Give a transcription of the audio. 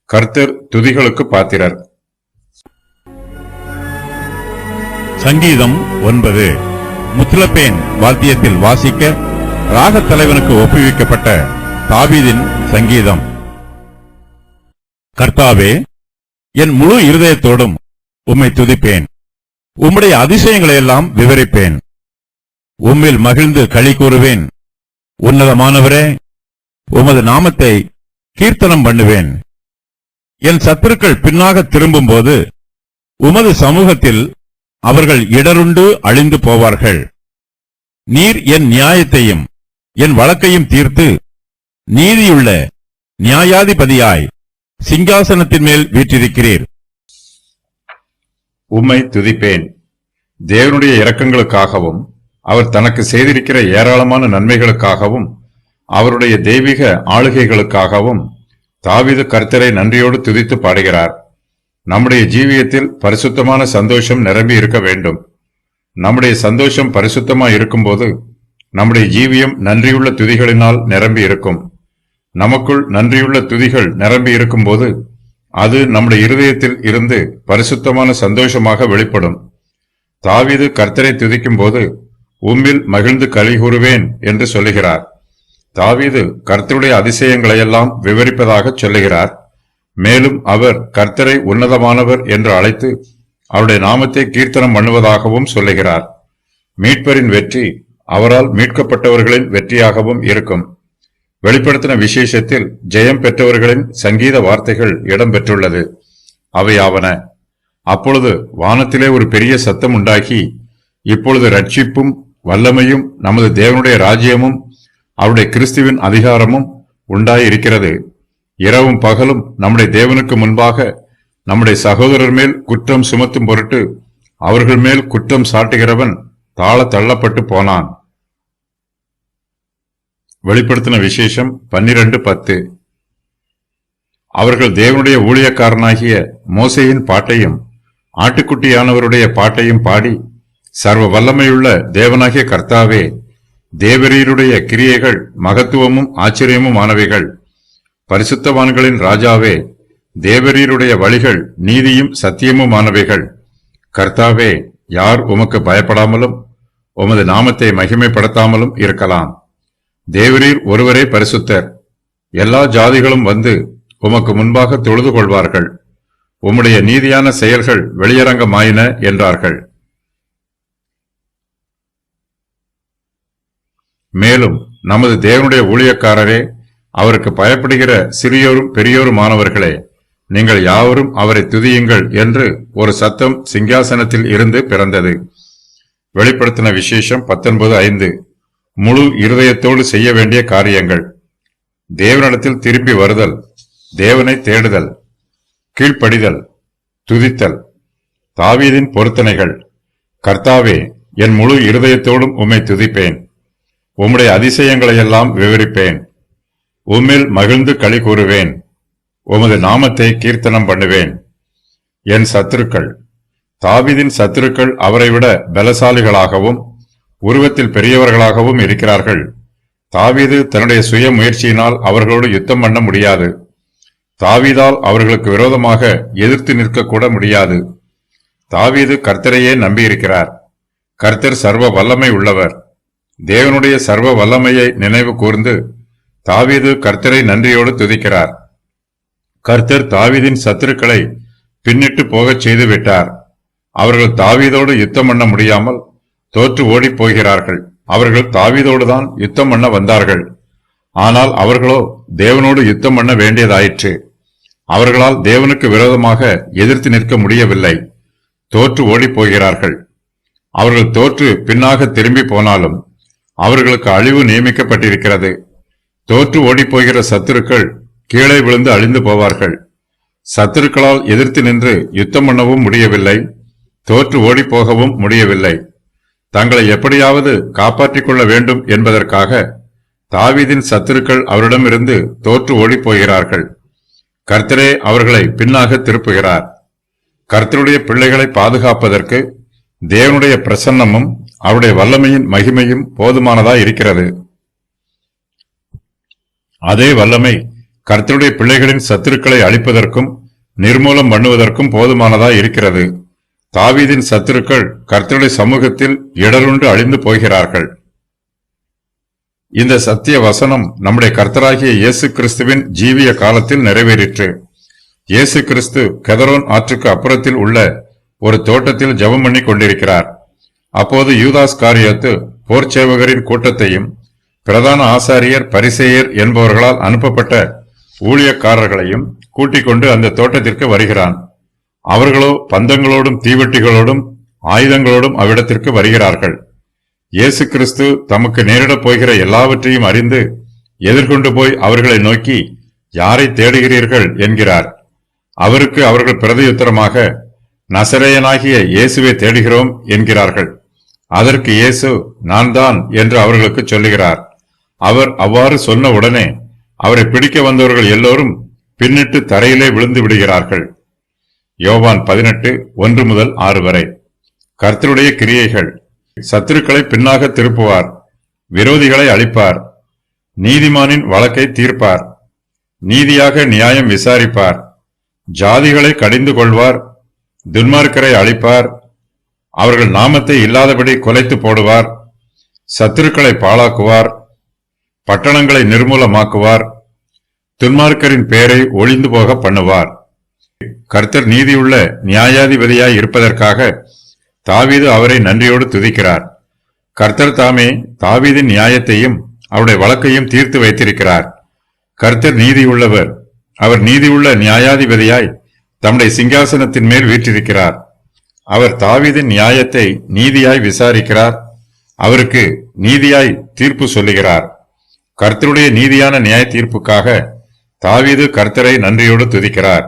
கர்த்தர் துதிகளுக்கு பாத்திரர். சங்கீதம் 9. முத்லப்பேன் வாத்தியத்தில் வாசிக்க ராகத் தலைவனுக்கு ஒப்புவிக்கப்பட்ட தாவீதின் சங்கீதம். கர்த்தாவே, என் முழு இருதயத்தோடும் உம்மை துதிப்பேன். உம்முடைய அதிசயங்களையெல்லாம் விவரிப்பேன். உம்மில் மகிழ்ந்து களி கூறுவேன். உன்னதமானவரே, உமது நாமத்தை கீர்த்தனம் பண்ணுவேன். என் சத்துருக்கள் பின்னாக திரும்பும்போது உமது சமூகத்தில் அவர்கள் இடருண்டு அழிந்து போவார்கள். நீர் என் நியாயத்தையும் என் வழக்கையும் தீர்த்து நீதியுள்ள நியாயாதிபதியாய் சிங்காசனத்தின் மேல் வீற்றிருக்கிறீர். உம்மை துதிப்பேன். தேவனுடைய இரக்கங்களுக்காகவும் அவர் தனக்கு செய்திருக்கிற ஏராளமான நன்மைகளுக்காகவும் அவருடைய தெய்வீக ஆளுகைகளுக்காகவும் தாவீது கர்த்தரை நன்றியோடு துதித்து பாடுகிறார். நம்முடைய ஜீவியத்தில் பரிசுத்தமான சந்தோஷம் நிரம்பி இருக்க வேண்டும். நம்முடைய சந்தோஷம் பரிசுத்தமாய் இருக்கும்போது நம்முடைய ஜீவியம் நன்றியுள்ள துதிகளினால் நிரம்பி இருக்கும். நமக்குள் நன்றியுள்ள துதிகள் நிரம்பி இருக்கும்போது அது நம்முடைய இருதயத்தில் இருந்து பரிசுத்தமான சந்தோஷமாக வெளிப்படும். தாவீது கர்த்தரை துதிக்கும் போது உம்மில் மகிழ்ந்து களி கூறுவேன் என்று சொல்லுகிறார். தாவீது கர்த்தருடைய அதிசயங்களையெல்லாம் விவரிப்பதாக சொல்லுகிறார். மேலும் அவர் கர்த்தரை உன்னதமானவர் என்று அழைத்து அவருடைய நாமத்தை கீர்த்தனம் பண்ணுவதாகவும் சொல்லுகிறார். மீட்பரின் வெற்றி அவரால் மீட்கப்பட்டவர்களின் வெற்றியாகவும் இருக்கும். வெளிப்படுத்தின விசேஷத்தில் ஜெயம் பெற்றவர்களின் சங்கீத வார்த்தைகள் இடம்பெற்றுள்ளது. அவையாவன: அப்பொழுது வானத்திலே ஒரு பெரிய சத்தம் உண்டாகி, இப்பொழுது ரட்சிப்பும் வல்லமையும் நமது தேவனுடைய ராஜ்யமும் அவருடைய கிறிஸ்துவின் அதிகாரமும் உண்டாயிருக்கிறது. இரவும் பகலும் நம்முடைய தேவனுக்கு முன்பாக நம்முடைய சகோதரர் மேல் குற்றம் சுமத்தும் பொருட்டு அவர்கள் மேல் குற்றம் சாட்டுகிறவன் தாழ தள்ளப்பட்டு போனான். வெளிப்படுத்தின விசேஷம் 12:10. அவர்கள் தேவனுடைய ஊழியக்காரனாகிய மோசேயின் பாட்டையும் ஆட்டுக்குட்டியானவருடைய பாட்டையும் பாடி, சர்வ வல்லமையுள்ள தேவனாகிய கர்த்தாவே, தேவரீருடைய கிரியைகள் மகத்துவமும் ஆச்சரியமும் ஆனவைகள். பரிசுத்தவான்களின் ராஜாவே, தேவரீருடைய வழிகள் நீதியும் சத்தியமுமானவைகள். கர்த்தாவே, யார் உமக்கு பயப்படாமலும் உமது நாமத்தை மகிமைப்படுத்தாமலும் இருக்கலாம்? தேவரீர் ஒருவரே பரிசுத்தர். எல்லா ஜாதிகளும் வந்து உமக்கு முன்பாக தொழுது கொள்வார்கள். உம்முடைய நீதியான செயல்கள் வெளியரங்கமாயின என்றார்கள். மேலும் நமது தேவனுடைய ஊழியக்காரரே, அவருக்கு பயப்படுகிற சிறியோரும் பெரியோருமானவர்களே, நீங்கள் யாவரும் அவரை துதியுங்கள் என்று ஒரு சத்தம் சிங்காசனத்தில் இருந்து பிறந்தது. வெளிப்படுத்தின விசேஷம் 19:5. முழு இருதயத்தோடு செய்ய வேண்டிய காரியங்கள்: தேவனிடத்தில் திரும்பி வருதல், தேவனை தேடுதல், கீழ்ப்படிதல், துதித்தல். தாவீதின் பொருத்தனைகள்: கர்த்தாவே, என் முழு இருதயத்தோடும் உம்மை துதிப்பேன். உம்முடைய அதிசயங்களையெல்லாம் விவரிப்பேன். உம்மில் மகிழ்ந்து களி கூறுவேன். உமது நாமத்தை கீர்த்தனம் பண்ணுவேன். என் சத்துருக்கள்: தாவீதின் சத்துருக்கள் அவரை விட பலசாலிகளாகவும் உருவத்தில் பெரியவர்களாகவும் இருக்கிறார்கள். தாவீது தன்னுடைய சுய முயற்சியினால் அவர்களோடு யுத்தம் பண்ண முடியாது. தாவீதால் அவர்களுக்கு விரோதமாக எதிர்த்து நிற்கக்கூட முடியாது. தாவீது கர்த்தரையே நம்பியிருக்கிறார். கர்த்தர் சர்வ வல்லமை உள்ளவர். தேவனுடைய சர்வ வல்லமையை நினைவு கூர்ந்து தாவீது கர்த்தரை நன்றியோடு துதிக்கிறார். கர்த்தர் தாவீதின் சத்துருக்களை பின்னிட்டு போகச் செய்து விட்டார். அவர்கள் தாவீதோடு யுத்தம் பண்ண முடியாமல் தோற்று ஓடிப் போகிறார்கள். அவர்கள் தாவீதோடுதான் யுத்தம் பண்ண வந்தார்கள். ஆனால் அவர்களோ தேவனோடு யுத்தம் பண்ண வேண்டியதாயிற்று. அவர்களால் தேவனுக்கு விரோதமாக எதிர்த்து நிற்க முடியவில்லை. தோற்று ஓடிப் போகிறார்கள். அவர்கள் தோற்று பின்னாக திரும்பி போனாலும் அவர்களுக்கு அழிவு நியமிக்கப்பட்டிருக்கிறது. தோற்று ஓடிப்போகிற சத்துருக்கள் கீழே விழுந்து அழிந்து போவார்கள். சத்துருக்களால் எதிர்த்து நின்று யுத்தம் பண்ணவும் முடியவில்லை, தோற்று ஓடிப்போகவும் முடியவில்லை. தங்களை எப்படியாவது காப்பாற்றிக் கொள்ள வேண்டும் என்பதற்காக தாவீதின் சத்துருக்கள் அவரிடமிருந்து தோற்று ஓடிப்போகிறார்கள். கர்த்தரே அவர்களை பின்னாக திருப்புகிறார். கர்த்தருடைய பிள்ளைகளை பாதுகாப்பதற்கு தேவனுடைய பிரசன்னமும் அவருடைய வல்லமையின் மகிமையும் போதுமானதாய் இருக்கிறது. அதே வல்லமை கர்த்தருடைய பிள்ளைகளின் சத்துருக்களை அழிப்பதற்கும் நிர்மூலம் பண்ணுவதற்கும் போதுமானதாய் இருக்கிறது. தாவீதின் சத்துருக்கள் கர்த்தருடைய சமூகத்தில் இடருண்டு அழிந்து போகிறார்கள். இந்த சத்திய வசனம் நம்முடைய கர்த்தராகிய இயேசு கிறிஸ்துவின் ஜீவிய காலத்தில் நிறைவேறிற்று. இயேசு கிறிஸ்து கெதரோன் ஆற்றுக்கு அப்புறத்தில் உள்ள ஒரு தோட்டத்தில் ஜெபம் பண்ணி கொண்டிருக்கிறார். அப்போது யூதாஸ் காரியோத்து போர்ச்சேவகரின் கூட்டத்தையும் பிரதான ஆசாரியர் பரிசேயர் என்பவர்களால் அனுப்பப்பட்ட ஊழியக்காரர்களையும் கூட்டிக் கொண்டு அந்த தோட்டத்திற்கு வருகிறான். அவர்களோ பந்தங்களோடும் தீவெட்டிகளோடும் ஆயுதங்களோடும் அவ்விடத்திற்கு வருகிறார்கள். இயேசு கிறிஸ்து தமக்கு நேரிடப் போகிற எல்லாவற்றையும் அறிந்து எதிர்கொண்டு போய் அவர்களை நோக்கி, யாரை தேடுகிறீர்கள் என்கிறார். அவருக்கு அவர்கள் பிரதியுத்தரமாக, நசரேயனாகிய இயேசுவை தேடுகிறோம் என்கிறார்கள். அதற்கு இயேசு, நான் தான் என்று அவர்களுக்கு சொல்லுகிறார். அவர் அவ்வாறு சொன்ன உடனே அவரை பிடிக்க வந்தவர்கள் எல்லோரும் பின்னிட்டு தரையிலே விழுந்து விடுகிறார்கள். யோவான் 18:1-6 வரை. கர்த்தருடைய கிரியைகள். சத்துருக்களை பின்னாக திருப்புவார், விரோதிகளை அழிப்பார், நீதிமானின் வழக்கை தீர்ப்பார், நீதியாக நியாயம் விசாரிப்பார், ஜாதிகளை கடிந்து கொள்வார், துன்மார்க்கரை அழிப்பார், அவர்கள் நாமத்தை இல்லாதபடி கொலைத்து போடுவார், சத்துருக்களை பாழாக்குவார், பட்டணங்களை நிர்மூலமாக்குவார், துன்மார்க்கரின் பெயரை ஒளிந்து போக பண்ணுவார். கர்த்தர் நீதியுள்ள நியாயாதிபதியாய் இருப்பதற்காக தாவீது அவரை நன்றியோடு துதிக்கிறார். கர்த்தர் தாமே தாவீதின் நியாயத்தையும் அவருடைய வழக்கையும் தீர்த்து வைத்திருக்கிறார். கர்த்தர் நீதியுள்ளவர். அவர் நீதியுள்ள நியாயாதிபதியாய் தம்முடைய சிங்காசனத்தின் மேல் வீற்றிருக்கிறார். அவர் தாவீதின் நியாயத்தை நீதியாய் விசாரிக்கிறார். அவருக்கு நீதியாய் தீர்ப்பு சொல்லுகிறார். கர்த்தருடைய நீதியான நியாய தீர்ப்புக்காக தாவீது கர்த்தரை நன்றியோடு துதிக்கிறார்.